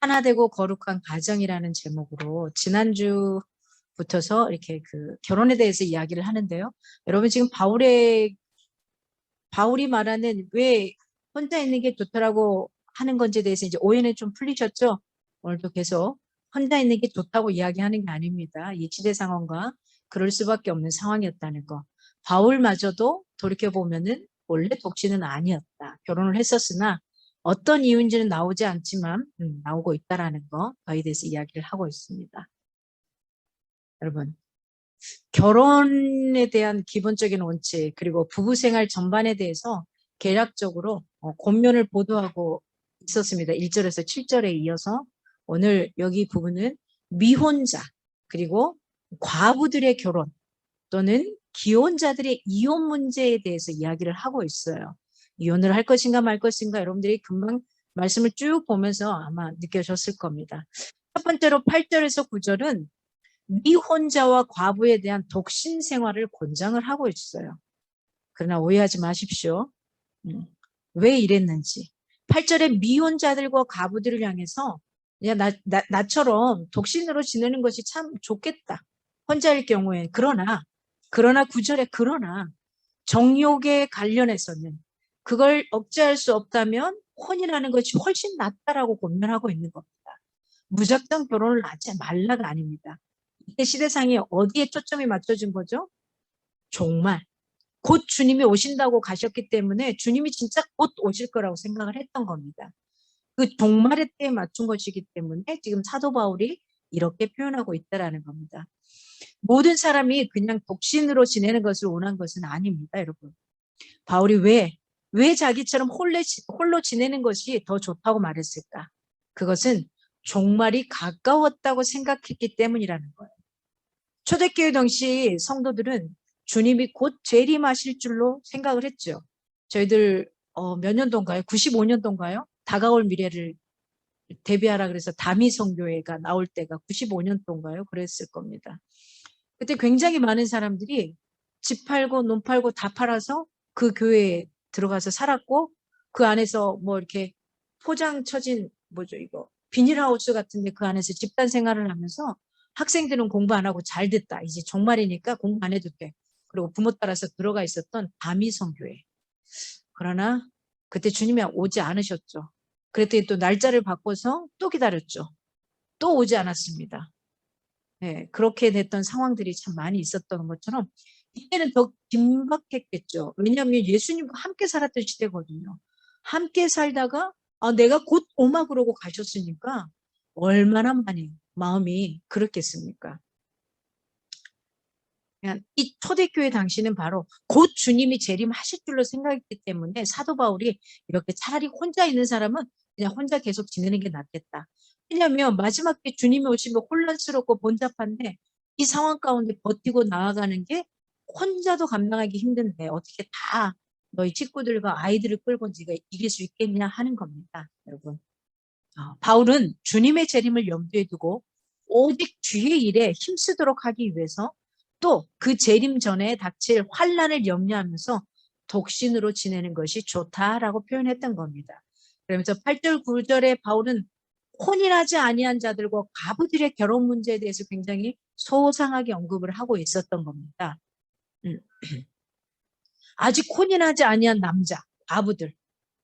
하나 되고 거룩한 가정이라는 제목으로 지난주부터서 이렇게 그 결혼에 대해서 이야기를 하는데요. 여러분 지금 바울이 말하는 왜 혼자 있는 게 좋더라고 하는 건지에 대해서 이제 오해는 좀 풀리셨죠? 오늘도 계속 혼자 있는 게 좋다고 이야기하는 게 아닙니다. 이 시대 상황과 그럴 수밖에 없는 상황이었다는 거. 바울마저도 돌이켜보면은 원래 독신은 아니었다. 결혼을 했었으나 어떤 이유인지는 나오지 않지만 나오고 있다라는 거, 그에 대해서 이야기를 하고 있습니다. 여러분, 결혼에 대한 기본적인 원칙 그리고 부부 생활 전반에 대해서 개략적으로 권면을 보도하고 있었습니다. 1절에서 7절에 이어서 오늘 여기 부분은 미혼자 그리고 과부들의 결혼 또는 기혼자들의 이혼 문제에 대해서 이야기를 하고 있어요. 이혼을 할 것인가 말 것인가 여러분들이 금방 말씀을 쭉 보면서 아마 느껴졌을 겁니다. 첫 번째로 8절에서 9절은 미혼자와 과부에 대한 독신 생활을 권장을 하고 있어요. 그러나 오해하지 마십시오. 왜 이랬는지. 8절에 미혼자들과 과부들을 향해서 야, 나처럼 독신으로 지내는 것이 참 좋겠다. 혼자일 경우에. 그러나 9절에 정욕에 관련해서는 그걸 억제할 수 없다면 혼이라는 것이 훨씬 낫다라고 권면하고 있는 겁니다. 무작정 결혼을 하지 말라가 아닙니다. 이때 시대상이 어디에 초점이 맞춰진 거죠? 종말. 곧 주님이 오신다고 가셨기 때문에 주님이 진짜 곧 오실 거라고 생각을 했던 겁니다. 그 종말의 때에 맞춘 것이기 때문에 지금 사도 바울이 이렇게 표현하고 있다라는 겁니다. 모든 사람이 그냥 독신으로 지내는 것을 원한 것은 아닙니다, 여러분. 바울이 왜 자기처럼 홀로 지내는 것이 더 좋다고 말했을까? 그것은 종말이 가까웠다고 생각했기 때문이라는 거예요. 초대교회 당시 성도들은 주님이 곧 재림하실 줄로 생각을 했죠. 저희들 몇 년도인가요? 95년도인가요? 다가올 미래를 대비하라 그래서 다미성교회가 나올 때가 95년도인가요? 그랬을 겁니다. 그때 굉장히 많은 사람들이 집 팔고 논 팔고 다 팔아서 그 교회에 들어가서 살았고 그 안에서 뭐 이렇게 포장 쳐진 뭐죠 이거 비닐하우스 같은데 그 안에서 집단 생활을 하면서 학생들은 공부 안 하고 잘 됐다. 이제 종말이니까 공부 안 해도 돼. 그리고 부모 따라서 들어가 있었던 다미성교회. 그러나 그때 주님이 오지 않으셨죠. 그랬더니 또 날짜를 바꿔서 또 기다렸죠. 또 오지 않았습니다. 네, 그렇게 됐던 상황들이 참 많이 있었던 것처럼 이때는 더 긴박했겠죠. 왜냐하면 예수님과 함께 살았던 시대거든요. 함께 살다가 내가 곧 오마 그러고 가셨으니까 얼마나 많이 마음이 그렇겠습니까? 이 초대교회 당시는 바로 곧 주님이 재림하실 줄로 생각했기 때문에 사도 바울이 이렇게 차라리 혼자 있는 사람은 그냥 혼자 계속 지내는 게 낫겠다. 왜냐하면 마지막 때 주님이 오시면 혼란스럽고 번잡한데 이 상황 가운데 버티고 나아가는 게 혼자도 감당하기 힘든데 어떻게 다 너희 식구들과 아이들을 끌고 네가 이길 수 있겠냐 하는 겁니다. 여러분. 바울은 주님의 재림을 염두에 두고 오직 주의 일에 힘쓰도록 하기 위해서 또 그 재림 전에 닥칠 환란을 염려하면서 독신으로 지내는 것이 좋다라고 표현했던 겁니다. 그러면서 8절 9절에 바울은 혼인하지 아니한 자들과 과부들의 결혼 문제에 대해서 굉장히 소상하게 언급을 하고 있었던 겁니다. 아직 혼인하지 아니한 남자, 과부들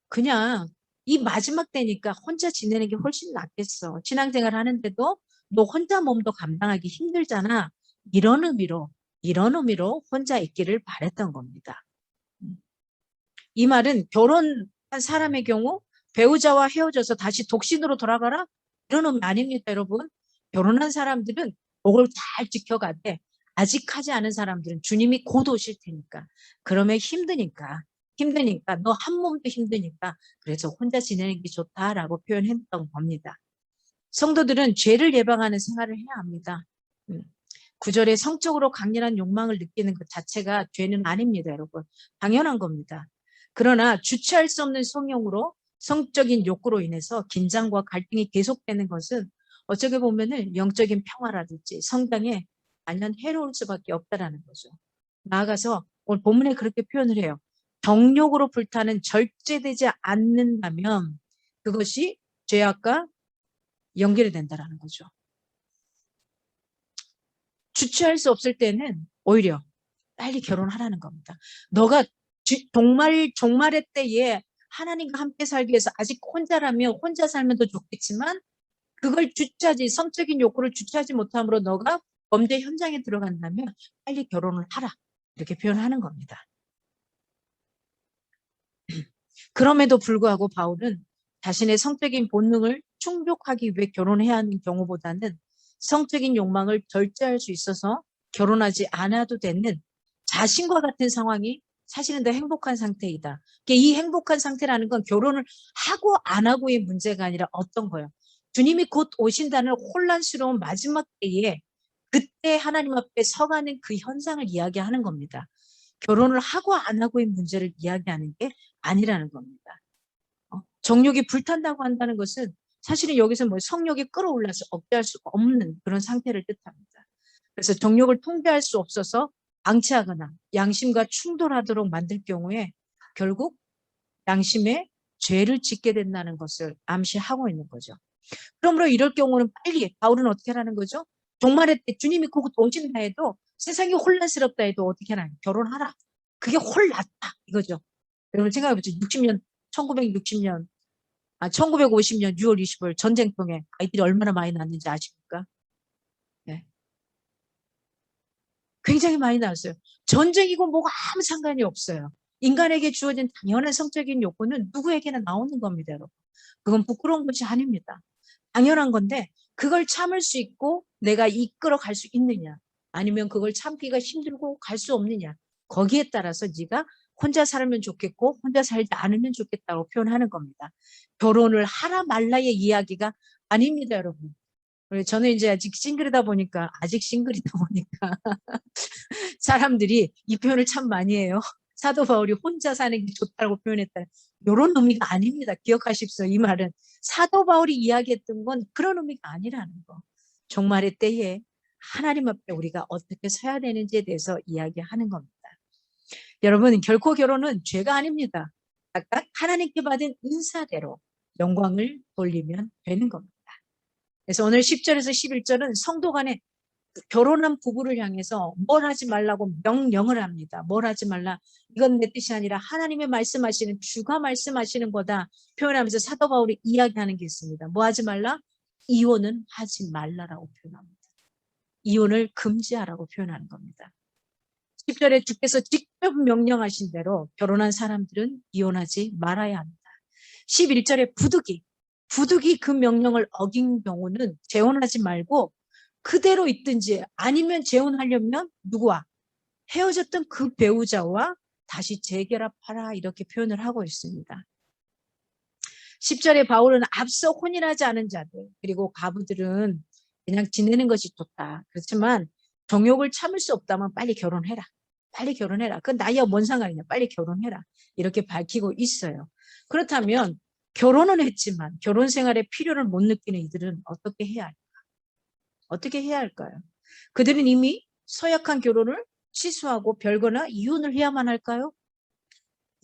그냥 이 마지막 때니까 혼자 지내는 게 훨씬 낫겠어. 신앙생활 하는데도 너 혼자 몸도 감당하기 힘들잖아. 이런 의미로 혼자 있기를 바랬던 겁니다. 이 말은 결혼한 사람의 경우 배우자와 헤어져서 다시 독신으로 돌아가라? 이런 의미 아닙니다, 여러분. 결혼한 사람들은 그걸 잘 지켜가되 아직 하지 않은 사람들은 주님이 곧 오실 테니까 그러면 힘드니까 너 한 몸도 힘드니까 그래서 혼자 지내는 게 좋다라고 표현했던 겁니다. 성도들은 죄를 예방하는 생활을 해야 합니다. 9절에 성적으로 강렬한 욕망을 느끼는 것 자체가 죄는 아닙니다, 여러분. 당연한 겁니다. 그러나 주체할 수 없는 성욕으로 성적인 욕구로 인해서 긴장과 갈등이 계속되는 것은 어떻게 보면은 영적인 평화라든지 성장에 단연 해로울 수밖에 없다라는 거죠. 나아가서 오늘 본문에 그렇게 표현을 해요. 정욕으로 불타는 절제되지 않는다면 그것이 죄악과 연결이 된다라는 거죠. 주체할 수 없을 때는 오히려 빨리 결혼하라는 겁니다. 너가 종말의 때에 하나님과 함께 살기 위해서 아직 혼자라면 혼자 살면 더 좋겠지만 그걸 주체하지, 성적인 욕구를 주체하지 못함으로 너가 범죄 현장에 들어간다면 빨리 결혼을 하라. 이렇게 표현하는 겁니다. 그럼에도 불구하고 바울은 자신의 성적인 본능을 충족하기 위해 결혼해야 하는 경우보다는 성적인 욕망을 절제할 수 있어서 결혼하지 않아도 되는 자신과 같은 상황이 사실은 더 행복한 상태이다. 이 행복한 상태라는 건 결혼을 하고 안 하고의 문제가 아니라 어떤 거예요? 주님이 곧 오신다는 혼란스러운 마지막 때에 그때 하나님 앞에 서가는 그 현상을 이야기하는 겁니다. 결혼을 하고 안 하고의 문제를 이야기하는 게 아니라는 겁니다. 정욕이 불탄다고 한다는 것은 사실은 여기서 뭐 성욕이 끌어올라서 억제할 수 없는 그런 상태를 뜻합니다. 그래서 정욕을 통제할 수 없어서 방치하거나 양심과 충돌하도록 만들 경우에 결국 양심에 죄를 짓게 된다는 것을 암시하고 있는 거죠. 그러므로 이럴 경우는 빨리 바울은 어떻게 하라는 거죠? 종말의 때 주님이 곧 오신다 해도 세상이 혼란스럽다 해도 어떻게 하나 결혼하라. 그게 홀났다 이거죠. 여러분 생각해보세요. 1960년 1950년 6월 20일 전쟁통에 아이들이 얼마나 많이 낳았는지 아십니까? 네. 굉장히 많이 낳았어요. 전쟁이고 뭐가 아무 상관이 없어요. 인간에게 주어진 당연한 성적인 욕구는 누구에게나 나오는 겁니다, 여러분. 그건 부끄러운 것이 아닙니다. 당연한 건데 그걸 참을 수 있고 내가 이끌어 갈 수 있느냐 아니면 그걸 참기가 힘들고 갈 수 없느냐 거기에 따라서 네가 혼자 살면 좋겠고 혼자 살지 않으면 좋겠다고 표현하는 겁니다. 결혼을 하라 말라의 이야기가 아닙니다, 여러분. 저는 이제 아직 싱글이다 보니까 사람들이 이 표현을 참 많이 해요. 사도 바울이 혼자 사는 게 좋다고 표현했다. 이런 의미가 아닙니다. 기억하십시오. 이 말은 사도 바울이 이야기했던 건 그런 의미가 아니라는 거. 종말의 때에 하나님 앞에 우리가 어떻게 서야 되는지에 대해서 이야기하는 겁니다. 여러분, 결코 결혼은 죄가 아닙니다. 각각 하나님께 받은 인사대로 영광을 돌리면 되는 겁니다. 그래서 오늘 10절에서 11절은 성도 간에 결혼한 부부를 향해서 뭘 하지 말라고 명령을 합니다. 뭘 하지 말라. 이건 내 뜻이 아니라 하나님의 말씀하시는 주가 말씀하시는 거다 표현하면서 사도 바울이 이야기하는 게 있습니다. 뭐 하지 말라? 이혼은 하지 말라라고 표현합니다. 이혼을 금지하라고 표현하는 겁니다. 10절에 주께서 직접 명령하신 대로 결혼한 사람들은 이혼하지 말아야 합니다. 11절에 부득이 그 명령을 어긴 경우는 재혼하지 말고 그대로 있든지 아니면 재혼하려면 누구와? 헤어졌던 그 배우자와 다시 재결합하라 이렇게 표현을 하고 있습니다. 10절에 바울은 앞서 혼인하지 않은 자들 그리고 가부들은 그냥 지내는 것이 좋다. 그렇지만 정욕을 참을 수 없다면 빨리 결혼해라. 빨리 결혼해라. 그건 나이와 뭔 상관이냐. 빨리 결혼해라. 이렇게 밝히고 있어요. 그렇다면 결혼은 했지만 결혼 생활에 필요를 못 느끼는 이들은 어떻게 해야 할까? 어떻게 해야 할까요? 그들은 이미 서약한 결혼을 취소하고 별거나 이혼을 해야만 할까요?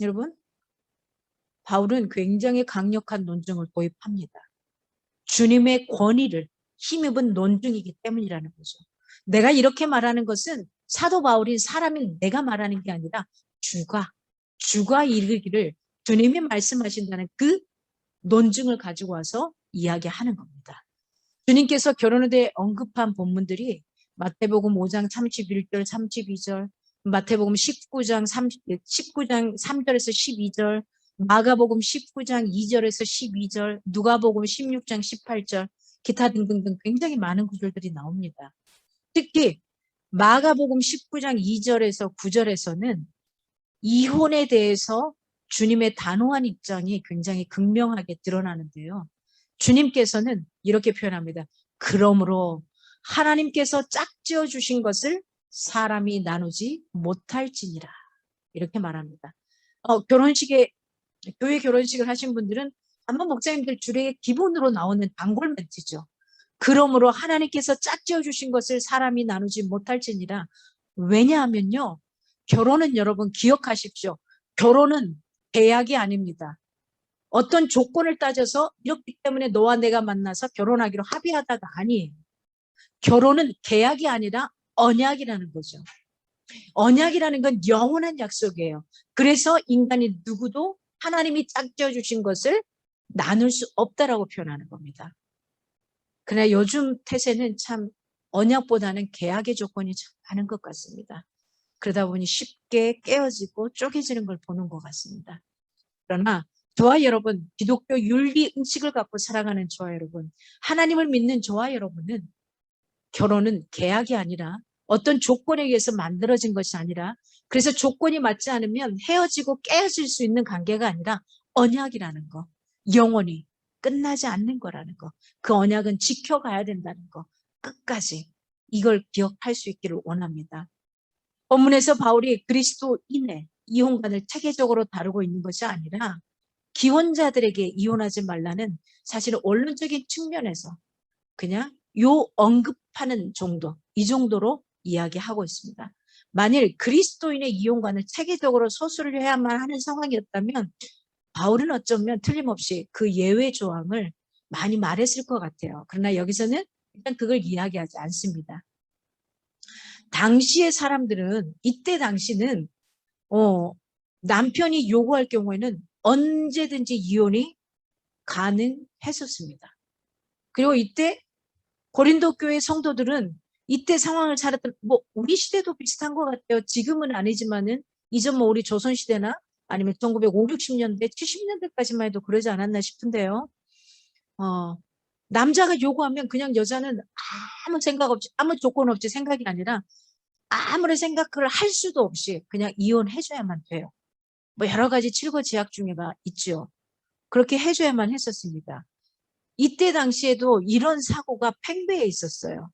여러분, 바울은 굉장히 강력한 논증을 도입합니다. 주님의 권위를 힘입은 논증이기 때문이라는 거죠. 내가 이렇게 말하는 것은 사도 바울인 사람인 내가 말하는 게 아니라 주가 이르기를 주님이 말씀하신다는 그 논증을 가지고 와서 이야기하는 겁니다. 주님께서 결혼에 대해 언급한 본문들이 마태복음 5장 31절, 32절, 마태복음 19장 3절에서 12절, 마가복음 19장 2절에서 12절, 누가복음 16장 18절, 기타 등등등 굉장히 많은 구절들이 나옵니다. 특히 마가복음 19장 2절에서 9절에서는 이혼에 대해서 주님의 단호한 입장이 굉장히 극명하게 드러나는데요. 주님께서는 이렇게 표현합니다. 그러므로 하나님께서 짝지어 주신 것을 사람이 나누지 못할지니라. 이렇게 말합니다. 교회 결혼식을 하신 분들은 아마 목사님들 주례에 기본으로 나오는 단골 멘트죠. 그러므로 하나님께서 짝지어 주신 것을 사람이 나누지 못할지니라. 왜냐하면요. 결혼은 여러분 기억하십시오. 결혼은 계약이 아닙니다. 어떤 조건을 따져서 이렇기 때문에 너와 내가 만나서 결혼하기로 합의하다가 아니에요. 결혼은 계약이 아니라 언약이라는 거죠. 언약이라는 건 영원한 약속이에요. 그래서 인간이 누구도 하나님이 짝지어 주신 것을 나눌 수 없다라고 표현하는 겁니다. 그러나 요즘 태세는 참 언약보다는 계약의 조건이 참 많은 것 같습니다. 그러다 보니 쉽게 깨어지고 쪼개지는 걸 보는 것 같습니다. 그러나 저와 여러분, 기독교 윤리 의식을 갖고 살아가는 저와 여러분, 하나님을 믿는 저와 여러분은 결혼은 계약이 아니라 어떤 조건에 의해서 만들어진 것이 아니라 그래서 조건이 맞지 않으면 헤어지고 깨어질 수 있는 관계가 아니라 언약이라는 거, 영원히 끝나지 않는 거라는 거, 그 언약은 지켜가야 된다는 거, 끝까지 이걸 기억할 수 있기를 원합니다. 본문에서 바울이 그리스도인의 이혼관을 체계적으로 다루고 있는 것이 아니라 기혼자들에게 이혼하지 말라는 사실은 원론적인 측면에서 그냥 요 언급하는 정도, 이 정도로 이야기하고 있습니다. 만일 그리스도인의 이혼관을 체계적으로 소수를 해야만 하는 상황이었다면 바울은 어쩌면 틀림없이 그 예외 조항을 많이 말했을 것 같아요. 그러나 여기서는 일단 그걸 이야기하지 않습니다. 당시의 사람들은 이때 당시는 남편이 요구할 경우에는 언제든지 이혼이 가능했었습니다. 그리고 이때 고린도 교회 성도들은 이때 상황을 잘했던 우리 시대도 비슷한 것 같아요. 지금은 아니지만은 이전 우리 조선 시대나 아니면 1950, 60년대, 70년대까지만 해도 그러지 않았나 싶은데요. 남자가 요구하면 그냥 여자는 아무 생각 없이 아무 조건 없이 생각이 아니라 아무런 생각을 할 수도 없이 그냥 이혼해줘야만 돼요. 여러 가지 칠거지약 중에가 있죠. 그렇게 해줘야만 했었습니다. 이때 당시에도 이런 사고가 팽배해 있었어요.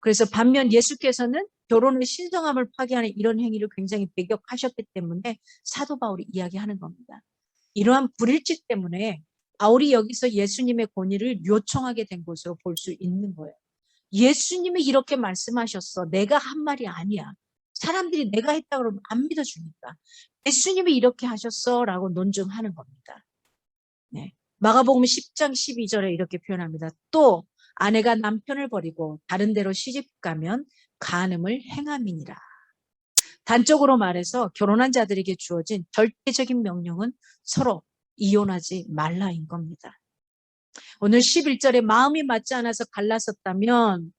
그래서 반면 예수께서는 결혼의 신성함을 파괴하는 이런 행위를 굉장히 배격하셨기 때문에 사도 바울이 이야기하는 겁니다. 이러한 불일치 때문에 바울이 여기서 예수님의 권위를 요청하게 된 것으로 볼 수 있는 거예요. 예수님이 이렇게 말씀하셨어. 내가 한 말이 아니야. 사람들이 내가 했다 그러면 안 믿어주니까. 예수님이 이렇게 하셨어 라고 논증하는 겁니다. 네. 마가복음 10장 12절에 이렇게 표현합니다. 또 아내가 남편을 버리고 다른 데로 시집가면 간음을 행함이니라. 단적으로 말해서 결혼한 자들에게 주어진 절대적인 명령은 서로 이혼하지 말라인 겁니다. 오늘 11절에 마음이 맞지 않아서 갈랐었다면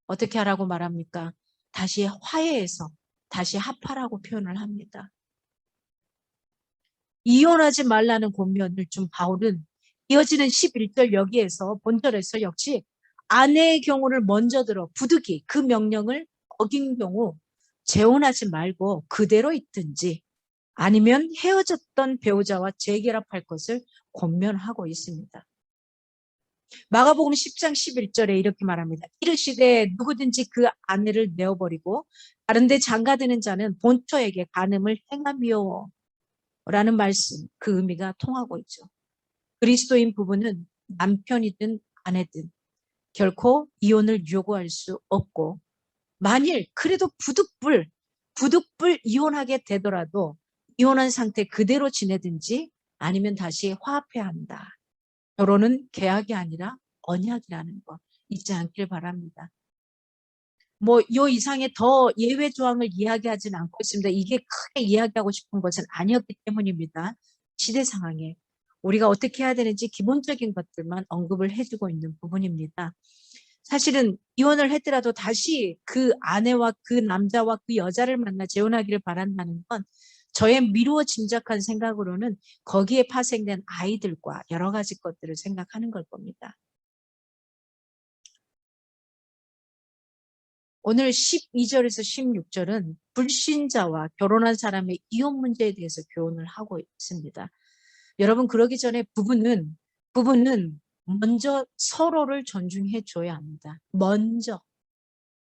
어떻게 하라고 말합니까? 다시 화해해서 다시 합하라고 표현을 합니다. 이혼하지 말라는 권면을 준 바울은 이어지는 11절 여기에서 본절에서 역시 아내의 경우를 먼저 들어 부득이 그 명령을 어긴 경우 재혼하지 말고 그대로 있든지 아니면 헤어졌던 배우자와 재결합할 것을 권면하고 있습니다. 마가복음 10장 11절에 이렇게 말합니다. 이르시되 누구든지 그 아내를 내어버리고 다른 데 장가드는 자는 본처에게 간음을 행하며 라는 말씀, 그 의미가 통하고 있죠. 그리스도인 부부는 남편이든 아내든 결코 이혼을 요구할 수 없고 만일 그래도 부득불 이혼하게 되더라도 이혼한 상태 그대로 지내든지 아니면 다시 화합해야 한다. 결혼은 계약이 아니라 언약이라는 거 잊지 않길 바랍니다. 요 이상의 더 예외 조항을 이야기하지는 않고 있습니다. 이게 크게 이야기하고 싶은 것은 아니었기 때문입니다. 시대 상황에 우리가 어떻게 해야 되는지 기본적인 것들만 언급을 해주고 있는 부분입니다. 사실은 이혼을 했더라도 다시 그 아내와 그 남자와 그 여자를 만나 재혼하기를 바란다는 건 저의 미루어 짐작한 생각으로는 거기에 파생된 아이들과 여러 가지 것들을 생각하는 걸 겁니다. 오늘 12절에서 16절은 불신자와 결혼한 사람의 이혼 문제에 대해서 교훈을 하고 있습니다. 여러분 그러기 전에 부부는 먼저 서로를 존중해 줘야 합니다. 먼저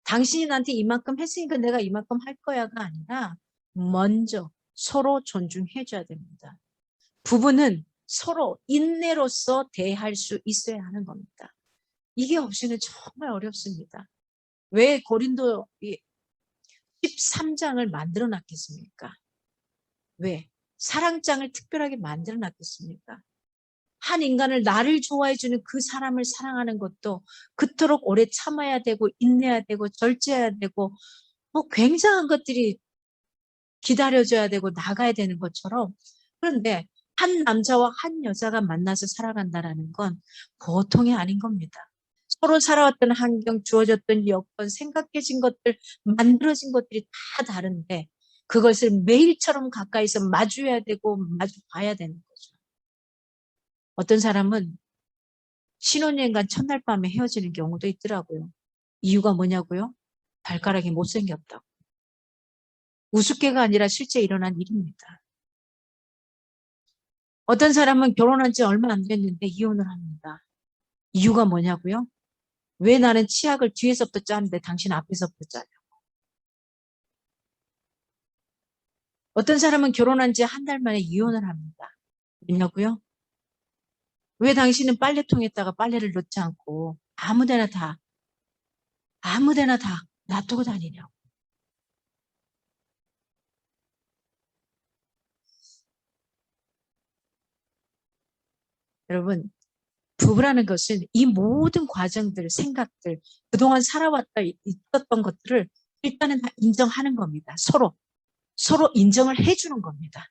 당신이 나한테 이만큼 했으니까 내가 이만큼 할 거야가 아니라 먼저 서로 존중해 줘야 됩니다. 부부는 서로 인내로서 대할 수 있어야 하는 겁니다. 이게 없이는 정말 어렵습니다. 왜 고린도 13장을 만들어 놨겠습니까? 왜? 사랑장을 특별하게 만들어 놨겠습니까? 한 인간을 나를 좋아해주는 그 사람을 사랑하는 것도 그토록 오래 참아야 되고 인내해야 되고 절제해야 되고 뭐 굉장한 것들이 기다려줘야 되고 나가야 되는 것처럼, 그런데 한 남자와 한 여자가 만나서 살아간다라는 건 보통이 아닌 겁니다. 서로 살아왔던 환경, 주어졌던 여건, 생각해진 것들, 만들어진 것들이 다 다른데 그것을 매일처럼 가까이서 마주해야 되고 마주 봐야 되는 거죠. 어떤 사람은 신혼여행 간 첫날 밤에 헤어지는 경우도 있더라고요. 이유가 뭐냐고요? 발가락이 못생겼다고. 우습게가 아니라 실제 일어난 일입니다. 어떤 사람은 결혼한 지 얼마 안 됐는데 이혼을 합니다. 이유가 뭐냐고요? 왜 나는 치약을 뒤에서부터 짜는데 당신 앞에서부터 짜냐? 어떤 사람은 결혼한 지 한 달 만에 이혼을 합니다. 왜냐고요? 왜 당신은 빨래통에다가 빨래를 넣지 않고 아무데나 다 놔두고 다니냐고. 여러분, 부부라는 것은 이 모든 과정들, 생각들, 그동안 살아왔다 있었던 것들을 일단은 다 인정하는 겁니다. 서로 인정을 해주는 겁니다.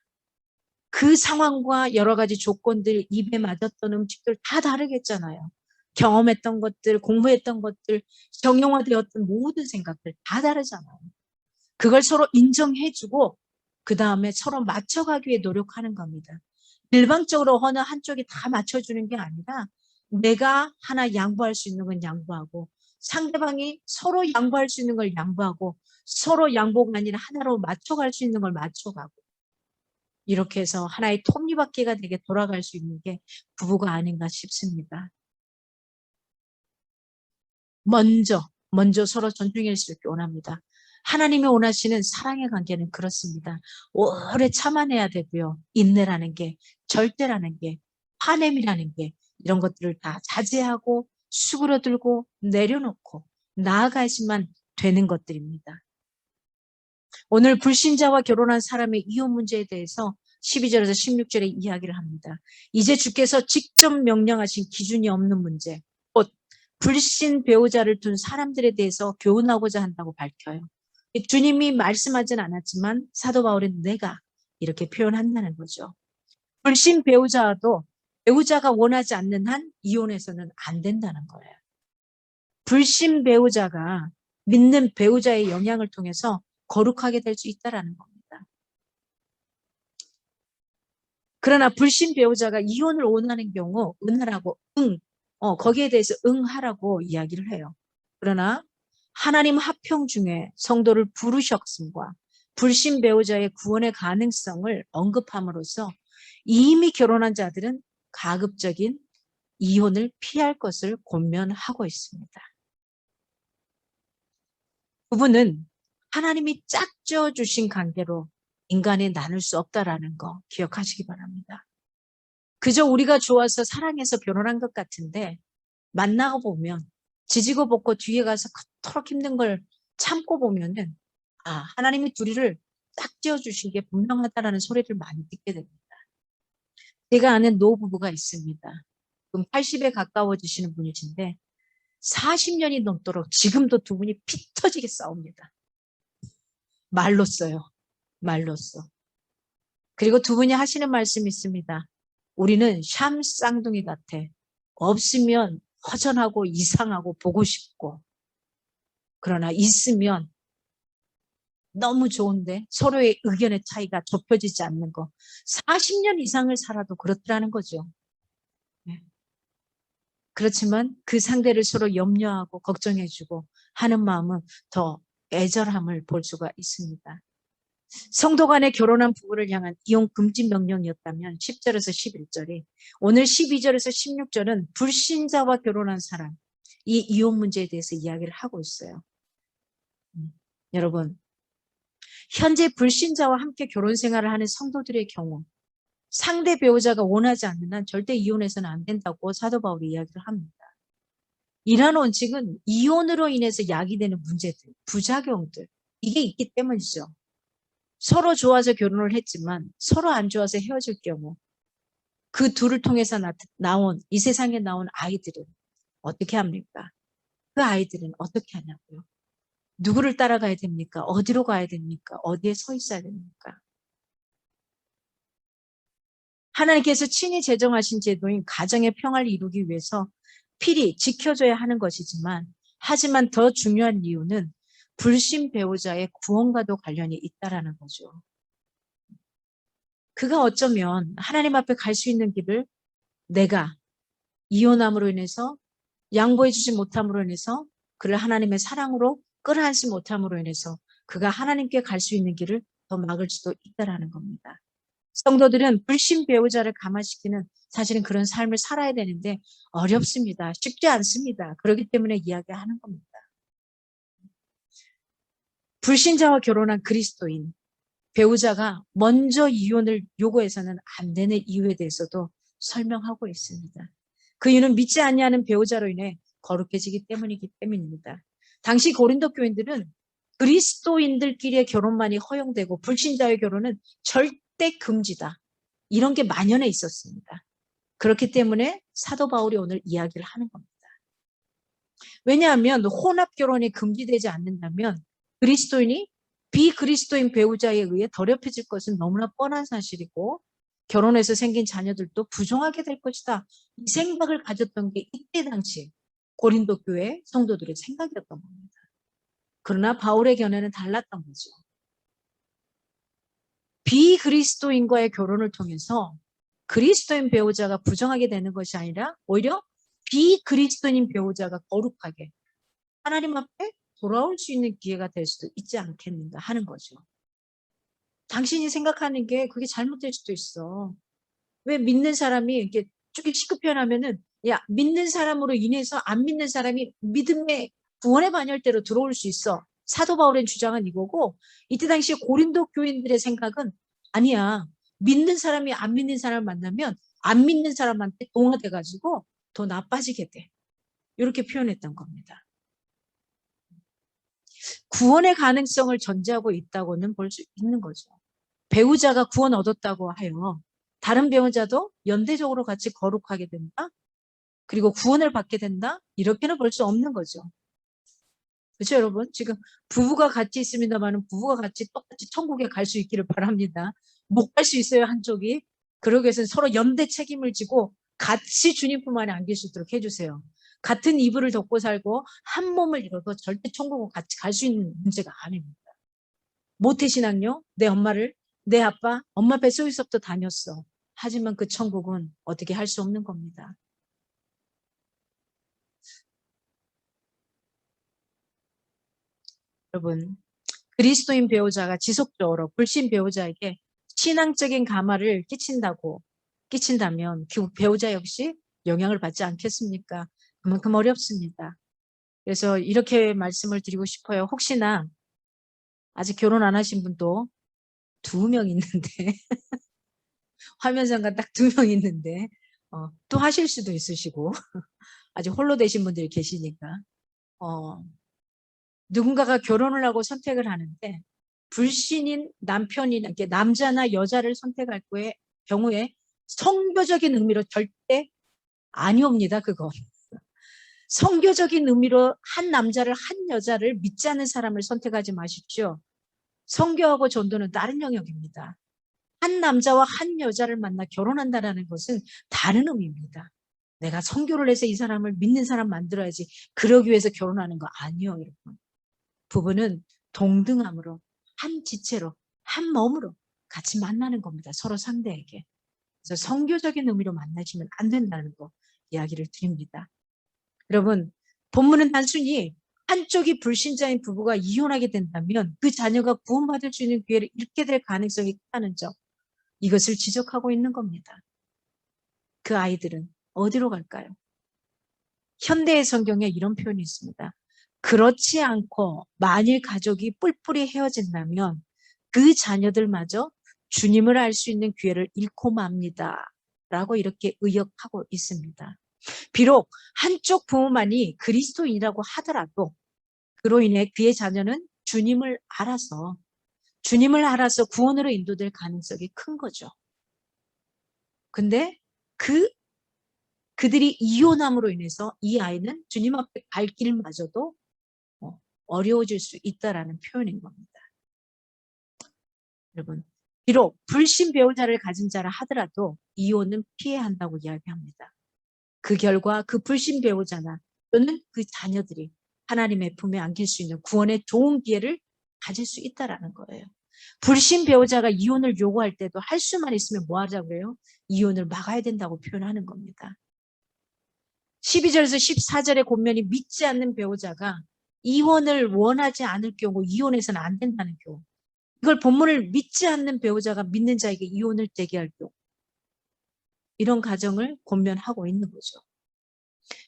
그 상황과 여러 가지 조건들, 입에 맞았던 음식들 다 다르겠잖아요. 경험했던 것들, 공부했던 것들, 정형화되었던 모든 생각들 다 다르잖아요. 그걸 서로 인정해주고 그 다음에 서로 맞춰가기 위해 노력하는 겁니다. 일방적으로 어느 한쪽이 다 맞춰주는 게 아니라 내가 하나 양보할 수 있는 건 양보하고 상대방이 서로 양보할 수 있는 걸 양보하고 서로 양보가 아니라 하나로 맞춰갈 수 있는 걸 맞춰가고 이렇게 해서 하나의 톱니바퀴가 되게 돌아갈 수 있는 게 부부가 아닌가 싶습니다. 먼저 서로 존중할 수 있게 원합니다. 하나님이 원하시는 사랑의 관계는 그렇습니다. 오래 참아내야 되고요. 인내라는 게, 절대라는 게, 화냄이라는 게 이런 것들을 다 자제하고 수그러들고 내려놓고 나아가야지만 되는 것들입니다. 오늘 불신자와 결혼한 사람의 이혼 문제에 대해서 12절에서 16절에 이야기를 합니다. 이제 주께서 직접 명령하신 기준이 없는 문제, 곧 불신 배우자를 둔 사람들에 대해서 교훈하고자 한다고 밝혀요. 주님이 말씀하진 않았지만 사도 바울은 내가 이렇게 표현한다는 거죠. 불신 배우자도 배우자가 원하지 않는 한 이혼해서는 안 된다는 거예요. 불신 배우자가 믿는 배우자의 영향을 통해서 거룩하게 될 수 있다는 겁니다. 그러나 불신 배우자가 이혼을 원하는 경우 응하라고 거기에 대해서 응하라고 이야기를 해요. 그러나 하나님 합평 중에 성도를 부르셨음과 불신 배우자의 구원의 가능성을 언급함으로써 이미 결혼한 자들은 가급적인 이혼을 피할 것을 권면하고 있습니다. 부부는 하나님이 짝지어 주신 관계로 인간이 나눌 수 없다라는 거 기억하시기 바랍니다. 그저 우리가 좋아서 사랑해서 결혼한 것 같은데 만나고 보면 지지고 볶고 뒤에 가서 그토록 힘든 걸 참고 보면은 하나님이 둘이를 짝지어 주신 게 분명하다라는 소리를 많이 듣게 됩니다. 제가 아는 노부부가 있습니다. 그럼 80에 가까워지시는 분이신데 40년이 넘도록 지금도 두 분이 피 터지게 싸웁니다. 말로 써요. 말로 써. 그리고 두 분이 하시는 말씀이 있습니다. 우리는 샴 쌍둥이 같아. 없으면 허전하고 이상하고 보고 싶고 그러나 있으면 너무 좋은데 서로의 의견의 차이가 좁혀지지 않는 거. 40년 이상을 살아도 그렇더라는 거죠. 네. 그렇지만 그 상대를 서로 염려하고 걱정해주고 하는 마음은 더 애절함을 볼 수가 있습니다. 성도 간에 결혼한 부부를 향한 이혼 금지 명령이었다면 10절에서 11절이 오늘 12절에서 16절은 불신자와 결혼한 사람 이 이혼 문제에 대해서 이야기를 하고 있어요. 여러분 현재 불신자와 함께 결혼 생활을 하는 성도들의 경우 상대 배우자가 원하지 않는 한 절대 이혼해서는 안 된다고 사도 바울이 이야기를 합니다. 이러한 원칙은 이혼으로 인해서 야기되는 문제들, 부작용들 이게 있기 때문이죠. 서로 좋아서 결혼을 했지만 서로 안 좋아서 헤어질 경우 그 둘을 통해서 나온 이 세상에 나온 아이들은 어떻게 합니까? 그 아이들은 어떻게 하냐고요? 누구를 따라가야 됩니까? 어디로 가야 됩니까? 어디에 서 있어야 됩니까? 하나님께서 친히 제정하신 제도인 가정의 평화를 이루기 위해서 필히 지켜줘야 하는 것이지만 하지만 더 중요한 이유는 불신 배우자의 구원과도 관련이 있다라는 거죠. 그가 어쩌면 하나님 앞에 갈 수 있는 길을 내가 이혼함으로 인해서 양보해주지 못함으로 인해서 그를 하나님의 사랑으로 끌어안지 못함으로 인해서 그가 하나님께 갈 수 있는 길을 더 막을 수도 있다라는 겁니다. 성도들은 불신 배우자를 감화시키는 사실은 그런 삶을 살아야 되는데 어렵습니다. 쉽지 않습니다. 그렇기 때문에 이야기하는 겁니다. 불신자와 결혼한 그리스도인 배우자가 먼저 이혼을 요구해서는 안 되는 이유에 대해서도 설명하고 있습니다. 그 이유는 믿지 아니하는 배우자로 인해 거룩해지기 때문이기 때문입니다. 당시 고린도 교인들은 그리스도인들끼리의 결혼만이 허용되고 불신자의 결혼은 절대 금지다. 이런 게 만연해 있었습니다. 그렇기 때문에 사도 바울이 오늘 이야기를 하는 겁니다. 왜냐하면 혼합 결혼이 금지되지 않는다면 그리스도인이 비그리스도인 배우자에 의해 더럽혀질 것은 너무나 뻔한 사실이고 결혼해서 생긴 자녀들도 부정하게 될 것이다. 이 생각을 가졌던 게 이때 당시 고린도 교회 성도들의 생각이었던 겁니다. 그러나 바울의 견해는 달랐던 거죠. 비그리스도인과의 결혼을 통해서 그리스도인 배우자가 부정하게 되는 것이 아니라 오히려 비그리스도인 배우자가 거룩하게 하나님 앞에 돌아올 수 있는 기회가 될 수도 있지 않겠는가 하는 거죠. 당신이 생각하는 게 그게 잘못될 수도 있어. 왜 믿는 사람이 이렇게 쭉 시급 표현하면은 야 믿는 사람으로 인해서 안 믿는 사람이 믿음의 구원의 반열대로 들어올 수 있어. 사도 바울의 주장은 이거고 이때 당시 고린도 교인들의 생각은 아니야. 믿는 사람이 안 믿는 사람을 만나면 안 믿는 사람한테 동화돼가지고 더 나빠지게 돼. 이렇게 표현했던 겁니다. 구원의 가능성을 전제하고 있다고는 볼 수 있는 거죠. 배우자가 구원 얻었다고 하여 다른 배우자도 연대적으로 같이 거룩하게 된다? 그리고 구원을 받게 된다? 이렇게는 볼 수 없는 거죠. 그렇죠, 여러분? 지금 부부가 같이 있습니다만 부부가 같이 똑같이 천국에 갈 수 있기를 바랍니다. 못 갈 수 있어요, 한쪽이. 그러기 위해서는 서로 연대 책임을 지고 같이 주님 품 안에 안길 수 있도록 해주세요. 같은 이불을 덮고 살고 한 몸을 이뤄도 절대 천국을 같이 갈 수 있는 문제가 아닙니다. 모태신앙요? 내 아빠, 엄마 뱃속에서부터 다녔어. 하지만 그 천국은 어떻게 할 수 없는 겁니다. 여러분, 그리스도인 배우자가 지속적으로 불신 배우자에게 신앙적인 감화를 끼친다면 그 배우자 역시 영향을 받지 않겠습니까? 그만큼 어렵습니다. 그래서 이렇게 말씀을 드리고 싶어요. 혹시나 아직 결혼 안 하신 분도 2명 있는데 화면상과 딱 2명 있는데 또 하실 수도 있으시고 아직 홀로 되신 분들이 계시니까 누군가가 결혼을 하고 선택을 하는데 불신인 남편이나 남자나 여자를 선택할 경우에 성교적인 의미로 절대 아니옵니다. 그거. 성교적인 의미로 한 남자를 한 여자를 믿지 않는 사람을 선택하지 마십시오. 성교하고 전도는 다른 영역입니다. 한 남자와 한 여자를 만나 결혼한다는 것은 다른 의미입니다. 내가 성교를 해서 이 사람을 믿는 사람 만들어야지 그러기 위해서 결혼하는 거 아니요, 여러분. 부부는 동등함으로 한 지체로 한 몸으로 같이 만나는 겁니다. 서로 상대에게. 그래서 성교적인 의미로 만나시면 안 된다는 거 이야기를 드립니다. 여러분, 본문은 단순히 한쪽이 불신자인 부부가 이혼하게 된다면 그 자녀가 구원받을 수 있는 기회를 잃게 될 가능성이 크다는 점, 이것을 지적하고 있는 겁니다. 그 아이들은 어디로 갈까요? 현대의 성경에 이런 표현이 있습니다. 그렇지 않고 만일 가족이 뿔뿔이 헤어진다면 그 자녀들마저 주님을 알 수 있는 기회를 잃고 맙니다. 라고 이렇게 의역하고 있습니다. 비록 한쪽 부모만이 그리스도인이라고 하더라도 그로 인해 그의 자녀는 주님을 알아서 주님을 알아서 구원으로 인도될 가능성이 큰 거죠. 근데 그들이 이혼함으로 인해서 이 아이는 주님 앞에 갈 길마저도 어려워질 수 있다라는 표현인 겁니다. 여러분, 비록 불신 배우자를 가진 자라 하더라도 이혼은 피해야 한다고 이야기합니다. 그 결과 그 불신 배우자나 또는 그 자녀들이 하나님의 품에 안길 수 있는 구원의 좋은 기회를 가질 수 있다라는 거예요. 불신 배우자가 이혼을 요구할 때도 할 수만 있으면 뭐 하자고 해요? 이혼을 막아야 된다고 표현하는 겁니다. 12절에서 14절의 권면이 믿지 않는 배우자가 이혼을 원하지 않을 경우 이혼해서는 안 된다는 경우, 이걸 본문을 믿지 않는 배우자가 믿는 자에게 이혼을 제기할 경우, 이런 가정을 권면하고 있는 거죠.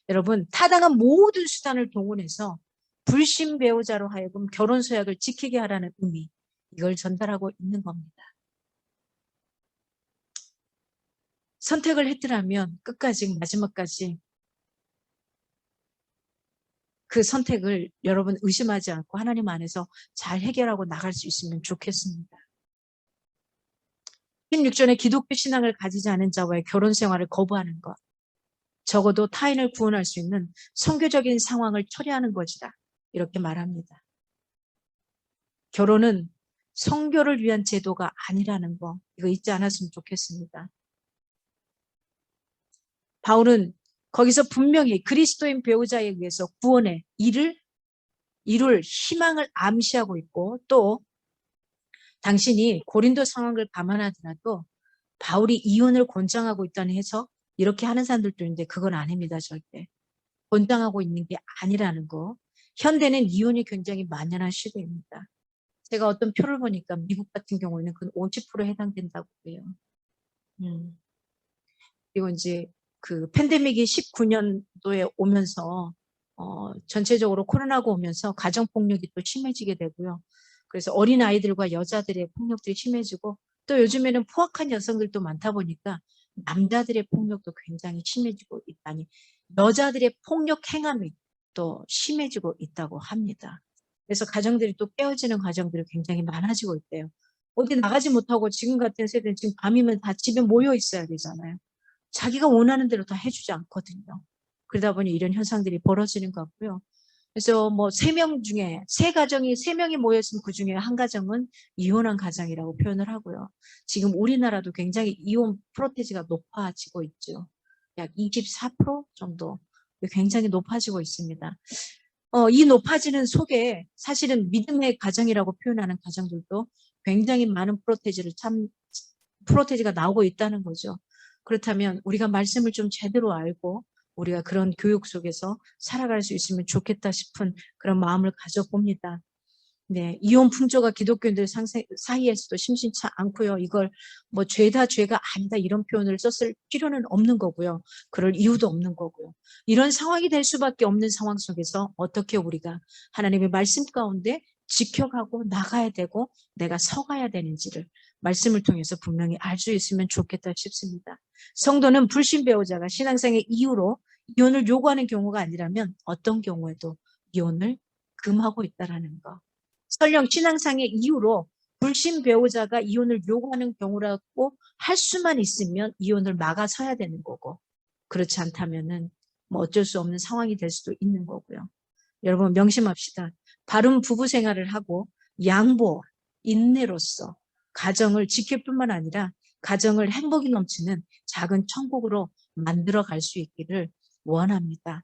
여러분, 타당한 모든 수단을 동원해서 불신 배우자로 하여금 결혼 서약을 지키게 하라는 의미, 이걸 전달하고 있는 겁니다. 선택을 했더라면 끝까지 마지막까지 그 선택을 여러분 의심하지 않고 하나님 안에서 잘 해결하고 나갈 수 있으면 좋겠습니다. 16절에 기독교 신앙을 가지지 않은 자와의 결혼 생활을 거부하는 것, 적어도 타인을 구원할 수 있는 선교적인 상황을 처리하는 것이다, 이렇게 말합니다. 결혼은 선교를 위한 제도가 아니라는 거, 이거 잊지 않았으면 좋겠습니다. 바울은 거기서 분명히 그리스도인 배우자에 의해서 구원의 이룰 희망을 암시하고 있고, 또 당신이 고린도 상황을 감안하더라도 바울이 이혼을 권장하고 있다는 해서 이렇게 하는 사람들도 있는데 그건 아닙니다. 절대. 권장하고 있는 게 아니라는 거. 현대는 이혼이 굉장히 만연한 시대입니다. 제가 어떤 표를 보니까 미국 같은 경우에는 그건 50% 해당된다고 해요. 그리고 이제 그 팬데믹이 19년도에 오면서 전체적으로 코로나가 오면서 가정폭력이 또 심해지게 되고요. 그래서 어린 아이들과 여자들의 폭력들이 심해지고, 또 요즘에는 포악한 여성들도 많다 보니까 남자들의 폭력도 굉장히 심해지고 있다니, 여자들의 폭력 행함이 또 심해지고 있다고 합니다. 그래서 가정들이 또 깨어지는 가정들이 굉장히 많아지고 있대요. 어디 나가지 못하고 지금 같은 세대는 지금 밤이면 다 집에 모여 있어야 되잖아요. 자기가 원하는 대로 다 해주지 않거든요. 그러다 보니 이런 현상들이 벌어지는 것 같고요. 그래서 뭐 3명 중에 3명이 모였으면 그 중에 한 가정은 이혼한 가정이라고 표현을 하고요. 지금 우리나라도 굉장히 이혼 프로테지가 높아지고 있죠. 약 24% 정도 굉장히 높아지고 있습니다. 이 높아지는 속에 사실은 믿음의 가정이라고 표현하는 가정들도 굉장히 많은 프로테지가 나오고 있다는 거죠. 그렇다면 우리가 말씀을 좀 제대로 알고 우리가 그런 교육 속에서 살아갈 수 있으면 좋겠다 싶은 그런 마음을 가져봅니다. 네, 이혼 풍조가 기독교인들 사이에서도 심심치 않고요. 이걸 뭐 죄다 죄가 아니다 이런 표현을 썼을 필요는 없는 거고요. 그럴 이유도 없는 거고요. 이런 상황이 될 수밖에 없는 상황 속에서 어떻게 우리가 하나님의 말씀 가운데 지켜가고 나가야 되고 내가 서가야 되는지를 말씀을 통해서 분명히 알 수 있으면 좋겠다 싶습니다. 성도는 불신 배우자가 신앙생의 이유로 이혼을 요구하는 경우가 아니라면 어떤 경우에도 이혼을 금하고 있다는 거. 설령 신앙상의 이유로 불신 배우자가 이혼을 요구하는 경우라고 할 수만 있으면 이혼을 막아서야 되는 거고, 그렇지 않다면은 뭐 어쩔 수 없는 상황이 될 수도 있는 거고요. 여러분 명심합시다. 바른 부부 생활을 하고 양보, 인내로서 가정을 지킬 뿐만 아니라 가정을 행복이 넘치는 작은 천국으로 만들어 갈 수 있기를 원합니다.